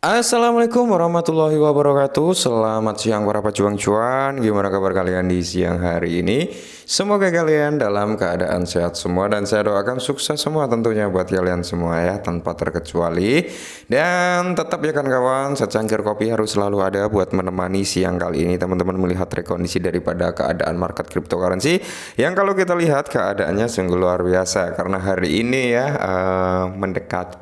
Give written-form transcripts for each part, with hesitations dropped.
Assalamualaikum warahmatullahi wabarakatuh. Selamat siang para pejuang cuan. Gimana kabar kalian di siang hari ini? Semoga kalian dalam keadaan sehat semua dan saya doakan sukses semua tentunya buat kalian semua ya tanpa terkecuali. Dan tetap ya kan kawan, secangkir kopi harus selalu ada buat menemani siang kali ini teman-teman melihat rekondisi daripada keadaan market cryptocurrency yang kalau kita lihat keadaannya sungguh luar biasa karena hari ini ya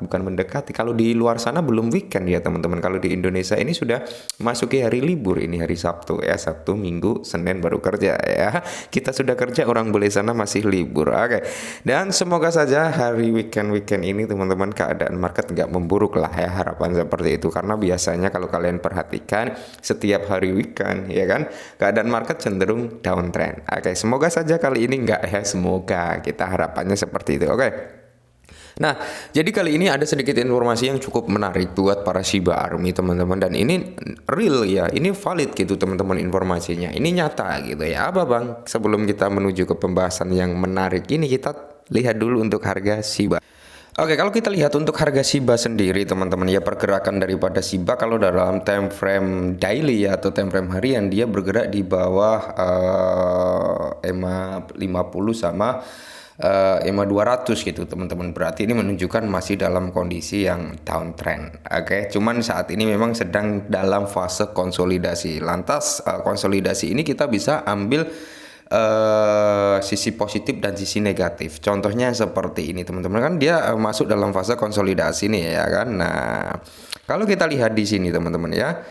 bukan mendekati, kalau di luar sana belum weekend ya teman-teman. Kalau di Indonesia ini sudah masuki hari libur, ini hari Sabtu ya, Sabtu, Minggu, Senin baru kerja ya. Kita sudah kerja, orang boleh sana masih libur. Oke. Dan semoga saja hari weekend ini teman-teman keadaan market nggak memburuk lah ya, harapan seperti itu. Karena biasanya kalau kalian perhatikan setiap hari weekend ya kan, keadaan market cenderung downtrend. Oke, semoga saja kali ini nggak ya, semoga kita harapannya seperti itu. Oke. Nah, jadi kali ini ada sedikit informasi yang cukup menarik buat para Shiba Army teman-teman, dan ini real ya, ini valid gitu teman-teman informasinya. Ini nyata gitu ya. Apa Bang? Sebelum kita menuju ke pembahasan yang menarik ini, kita lihat dulu untuk harga Shiba. Oke, kalau kita lihat untuk harga Shiba sendiri teman-teman ya, pergerakan daripada Shiba kalau dalam time frame daily ya atau time frame harian dia bergerak di bawah EMA 50 sama EMA 200 gitu teman-teman. Berarti ini menunjukkan masih dalam kondisi yang downtrend. Oke, cuman saat ini memang sedang dalam fase konsolidasi. Lantas konsolidasi ini kita bisa ambil sisi positif dan sisi negatif. Contohnya seperti ini teman-teman, kan dia masuk dalam fase konsolidasi nih ya kan. Nah, kalau kita lihat di sini teman-teman ya,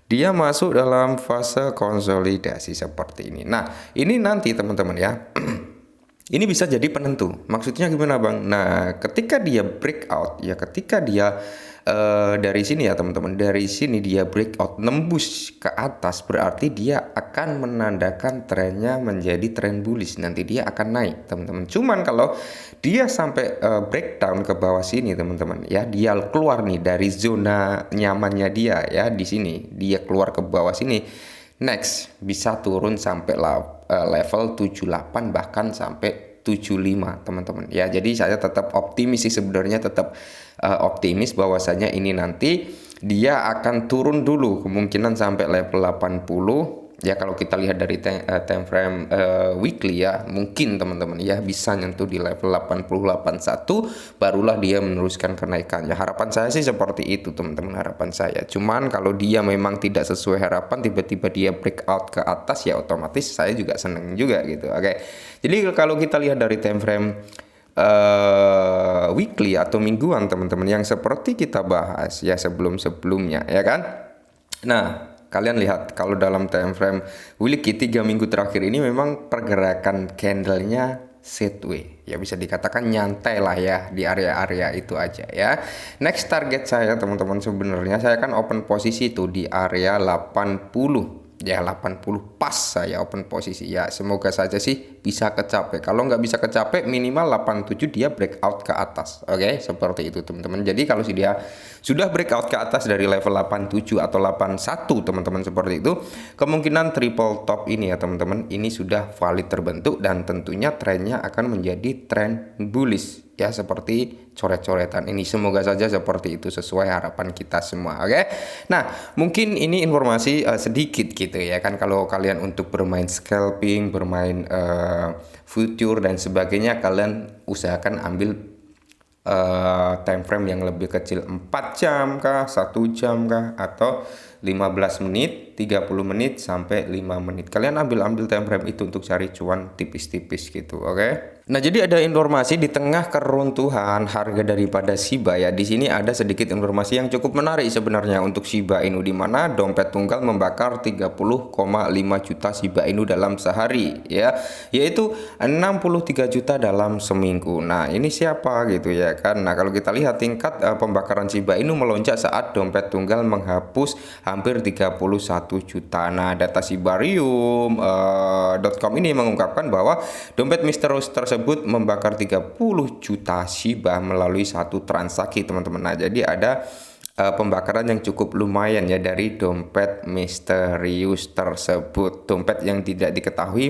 dia masuk dalam fase konsolidasi seperti ini. Nah, ini nanti teman-teman ya ini bisa jadi penentu. Maksudnya gimana Bang? Nah, ketika dia breakout ya, ketika dia dari sini ya teman-teman, dari sini dia breakout nembus ke atas, berarti dia akan menandakan trennya menjadi tren bullish. Nanti dia akan naik teman-teman. Cuman kalau dia sampai breakdown ke bawah sini teman-teman ya, dia keluar nih dari zona nyamannya dia ya, di sini dia keluar ke bawah sini. Next bisa turun sampai level 78 bahkan sampai 75 teman-teman ya. Jadi saya tetap optimis sih sebenarnya, tetap optimis bahwasanya ini nanti dia akan turun dulu kemungkinan sampai level 80 ya. Kalau kita lihat dari time frame weekly ya, mungkin teman-teman ya bisa nyentuh di level 8081 barulah dia meneruskan kenaikannya. Harapan saya sih seperti itu teman-teman, harapan saya. Cuman kalau dia memang tidak sesuai harapan, tiba-tiba dia breakout ke atas ya, otomatis saya juga seneng juga gitu. Oke. Jadi kalau kita lihat dari time frame weekly atau mingguan teman-teman yang seperti kita bahas ya sebelumnya ya kan. Nah, kalian lihat kalau dalam time frame weekly 3 minggu terakhir ini memang pergerakan candlenya sideways ya, bisa dikatakan nyantai lah ya di area-area itu aja ya. Next target saya teman-teman, sebenarnya saya kan open posisi itu di area 80 ya, 80 pas saya open posisi ya. Semoga saja sih bisa kecapai. Kalau nggak bisa kecapai minimal 87 dia breakout ke atas. Oke, seperti itu teman-teman. Jadi kalau dia sudah breakout ke atas dari level 87 atau 81 teman-teman seperti itu, kemungkinan triple top ini ya teman-teman, ini sudah valid terbentuk dan tentunya trennya akan menjadi tren bullish ya, seperti coret-coretan ini. Semoga saja seperti itu sesuai harapan kita semua. Oke. Nah, mungkin ini informasi sedikit gitu ya kan, kalau kalian untuk bermain scalping, bermain future dan sebagainya, kalian usahakan ambil time frame yang lebih kecil, 4 jam kah, 1 jam kah, atau 15 menit, 30 menit sampai 5 menit. Kalian ambil time frame itu untuk cari cuan tipis-tipis gitu, oke? Nah, jadi ada informasi di tengah keruntuhan harga daripada Shiba ya. Di sini ada sedikit informasi yang cukup menarik sebenarnya untuk Shiba Inu, di mana dompet tunggal membakar 30,5 juta Shiba Inu dalam sehari ya, yaitu 63 juta dalam seminggu. Nah, ini siapa gitu ya kan. Nah, kalau kita lihat tingkat pembakaran Shiba Inu melonjak saat dompet tunggal menghapus hampir 31 juta. Nah, data Shibarium.com ini mengungkapkan bahwa dompet misterius tersebut membakar 30 juta Shiba melalui satu transaksi teman-teman. Nah, jadi ada pembakaran yang cukup lumayan ya dari dompet misterius tersebut. Dompet yang tidak diketahui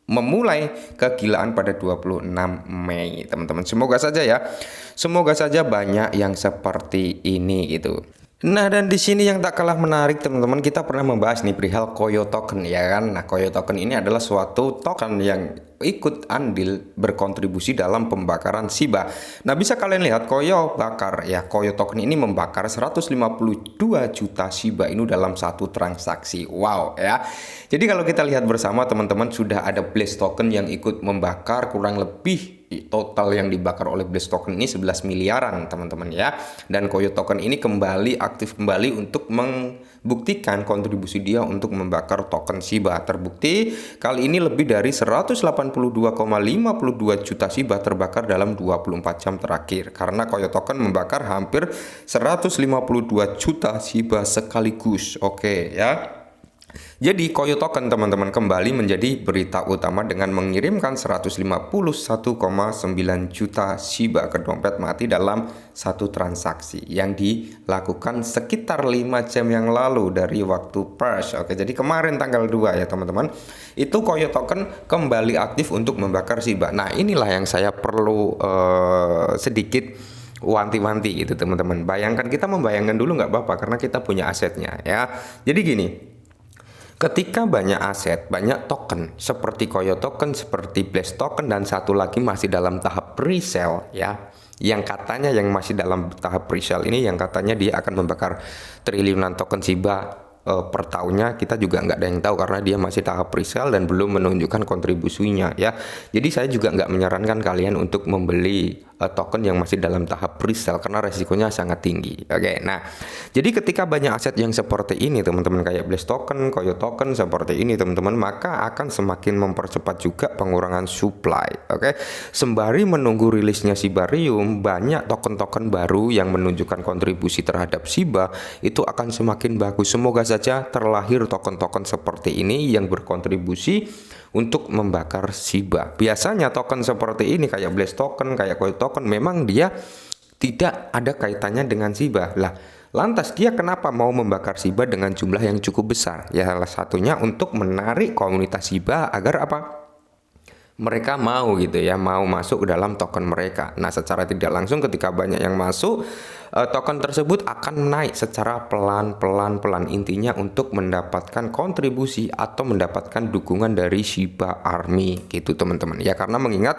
memulai kegilaan pada 26 Mei, teman-teman. Semoga saja ya. Semoga saja banyak yang seperti ini gitu. Nah, dan di sini yang tak kalah menarik, teman-teman, kita pernah membahas nih perihal Koyo Token ya kan. Nah, Koyo Token ini adalah suatu token yang ikut andil berkontribusi dalam pembakaran Shiba. Nah, bisa kalian lihat Koyo bakar ya. Koyo Token ini membakar 152 juta Shiba Inu dalam satu transaksi. Wow ya. Jadi kalau kita lihat bersama teman-teman, sudah ada Blaze Token yang ikut membakar kurang lebih total yang dibakar oleh Blaze Token ini 11 miliaran teman-teman ya. Dan Koyo Token ini kembali aktif kembali untuk membuktikan kontribusi dia untuk membakar token Shiba. Terbukti kali ini lebih dari 182,52 juta Shiba terbakar dalam 24 jam terakhir. Karena Koyo Token membakar hampir 152 juta Shiba sekaligus. Oke ya. Jadi Koyo Token teman-teman kembali menjadi berita utama dengan mengirimkan 151,9 juta Shiba ke dompet mati dalam satu transaksi yang dilakukan sekitar 5 jam yang lalu dari waktu purge. Oke, jadi kemarin tanggal 2 ya teman-teman. Itu Koyo Token kembali aktif untuk membakar Shiba. Nah, inilah yang saya perlu sedikit wanti-wanti gitu teman-teman. Bayangkan, kita membayangkan dulu nggak apa-apa karena kita punya asetnya ya. Jadi gini, ketika banyak aset, banyak token seperti Koyo Token, seperti Blaze Token, dan satu lagi masih dalam tahap pre-sale ya. Yang katanya yang masih dalam tahap pre-sale ini yang katanya dia akan membakar triliunan token Shiba per tahunnya, kita juga nggak ada yang tahu karena dia masih tahap pre-sale dan belum menunjukkan kontribusinya ya. Jadi saya juga nggak menyarankan kalian untuk membeli token yang masih dalam tahap pre-sale karena resikonya sangat tinggi. Oke, nah jadi ketika banyak aset yang seperti ini teman-teman, kayak Blaze Token, Koyo Token seperti ini teman-teman, maka akan semakin mempercepat juga pengurangan supply. Oke, sembari menunggu rilisnya Shibarium, banyak token-token baru yang menunjukkan kontribusi terhadap Shiba itu akan semakin bagus. Semoga saja terlahir token-token seperti ini yang berkontribusi untuk membakar Shiba. Biasanya token seperti ini kayak Blaze Token, kayak Koyo Token, memang dia tidak ada kaitannya dengan Shiba. Lah, lantas dia kenapa mau membakar Shiba dengan jumlah yang cukup besar? Ya, salah satunya untuk menarik komunitas Shiba agar apa? Mereka mau gitu ya, mau masuk ke dalam token mereka. Nah, secara tidak langsung ketika banyak yang masuk, token tersebut akan naik secara pelan-pelan. Intinya untuk mendapatkan kontribusi atau mendapatkan dukungan dari Shiba Army gitu teman-teman. Ya, karena mengingat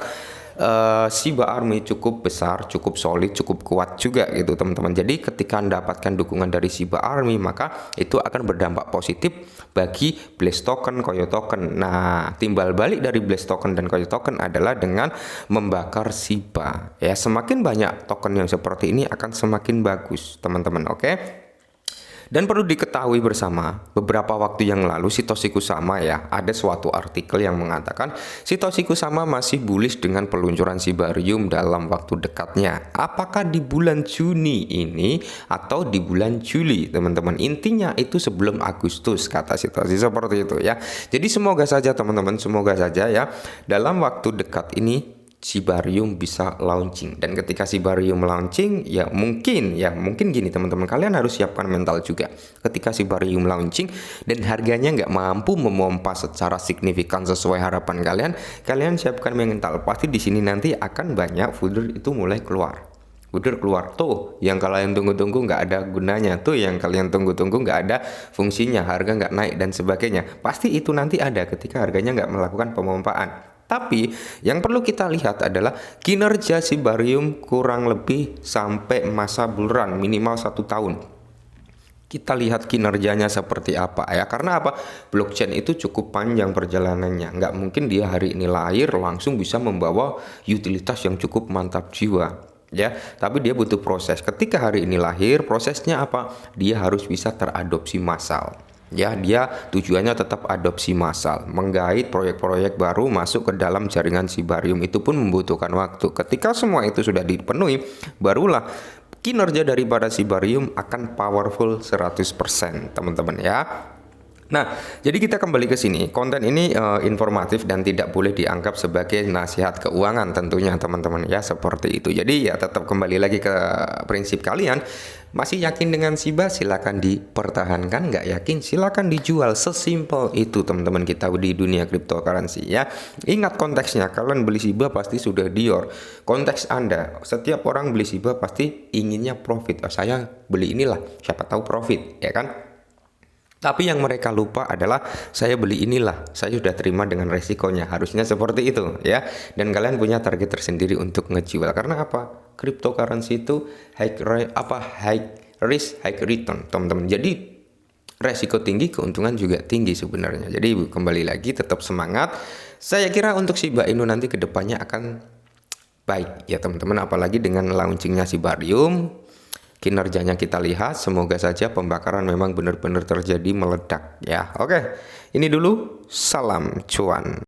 Shiba Army cukup besar, cukup solid, cukup kuat juga gitu teman-teman. Jadi ketika mendapatkan dukungan dari Shiba Army, maka itu akan berdampak positif bagi Blaze Token, Koyo Token. Nah, timbal balik dari Blaze Token dan Koyo Token adalah dengan membakar Shiba. Ya, semakin banyak token yang seperti ini akan semakin bagus teman-teman. Oke. Dan perlu diketahui bersama, beberapa waktu yang lalu Satoshi Kusama ya, ada suatu artikel yang mengatakan Satoshi Kusama masih bullish dengan peluncuran Shibarium dalam waktu dekatnya. Apakah di bulan Juni ini atau di bulan Juli, teman-teman? Intinya itu sebelum Agustus, kata Satoshi seperti itu ya. Jadi semoga saja teman-teman, semoga saja ya dalam waktu dekat ini Shibarium bisa launching. Dan ketika Shibarium launching, ya mungkin gini teman-teman, kalian harus siapkan mental juga. Ketika Shibarium launching dan harganya nggak mampu memompa secara signifikan sesuai harapan kalian, kalian siapkan mental. Pasti di sini nanti akan banyak fooder itu mulai keluar. Fooder keluar tuh, yang kalian tunggu-tunggu nggak ada gunanya, tuh yang kalian tunggu-tunggu nggak ada fungsinya, harga nggak naik dan sebagainya. Pasti itu nanti ada ketika harganya nggak melakukan pemompaan. Tapi yang perlu kita lihat adalah kinerja Shibarium kurang lebih sampai masa bull run minimal 1 tahun. Kita lihat kinerjanya seperti apa ya, karena apa? Blockchain itu cukup panjang perjalanannya. Nggak mungkin dia hari ini lahir langsung bisa membawa utilitas yang cukup mantap jiwa ya, tapi dia butuh proses. Ketika hari ini lahir, prosesnya apa? Dia harus bisa teradopsi massal. Ya, dia tujuannya tetap adopsi massal, menggait proyek-proyek baru masuk ke dalam jaringan Shibarium. Itu pun membutuhkan waktu. Ketika semua itu sudah dipenuhi, barulah kinerja daripada Shibarium akan powerful 100%, teman-teman ya. Nah, jadi kita kembali ke sini. Konten ini informatif dan tidak boleh dianggap sebagai nasihat keuangan tentunya teman-teman ya, seperti itu. Jadi ya tetap kembali lagi ke prinsip kalian. Masih yakin dengan Shiba? Silakan dipertahankan. Nggak yakin? Silakan dijual. Sesimpel itu teman-teman kita di dunia cryptocurrency ya. Ingat konteksnya, kalian beli Shiba pasti sudah Dior. Konteks Anda, setiap orang beli Shiba pasti inginnya profit. Oh, saya beli inilah, siapa tahu profit, ya kan? Tapi yang mereka lupa adalah saya beli inilah, saya sudah terima dengan resikonya. Harusnya seperti itu ya. Dan kalian punya target tersendiri untuk ngejual. Karena apa? Cryptocurrency itu high risk, high return, teman-teman. Jadi resiko tinggi, keuntungan juga tinggi sebenarnya. Jadi kembali lagi tetap semangat. Saya kira untuk Shiba Inu nanti kedepannya akan baik ya teman-teman. Apalagi dengan launchingnya Shibarium. Kinerjanya kita lihat, semoga saja pembakaran memang benar-benar terjadi meledak ya. Oke, ini dulu, salam cuan.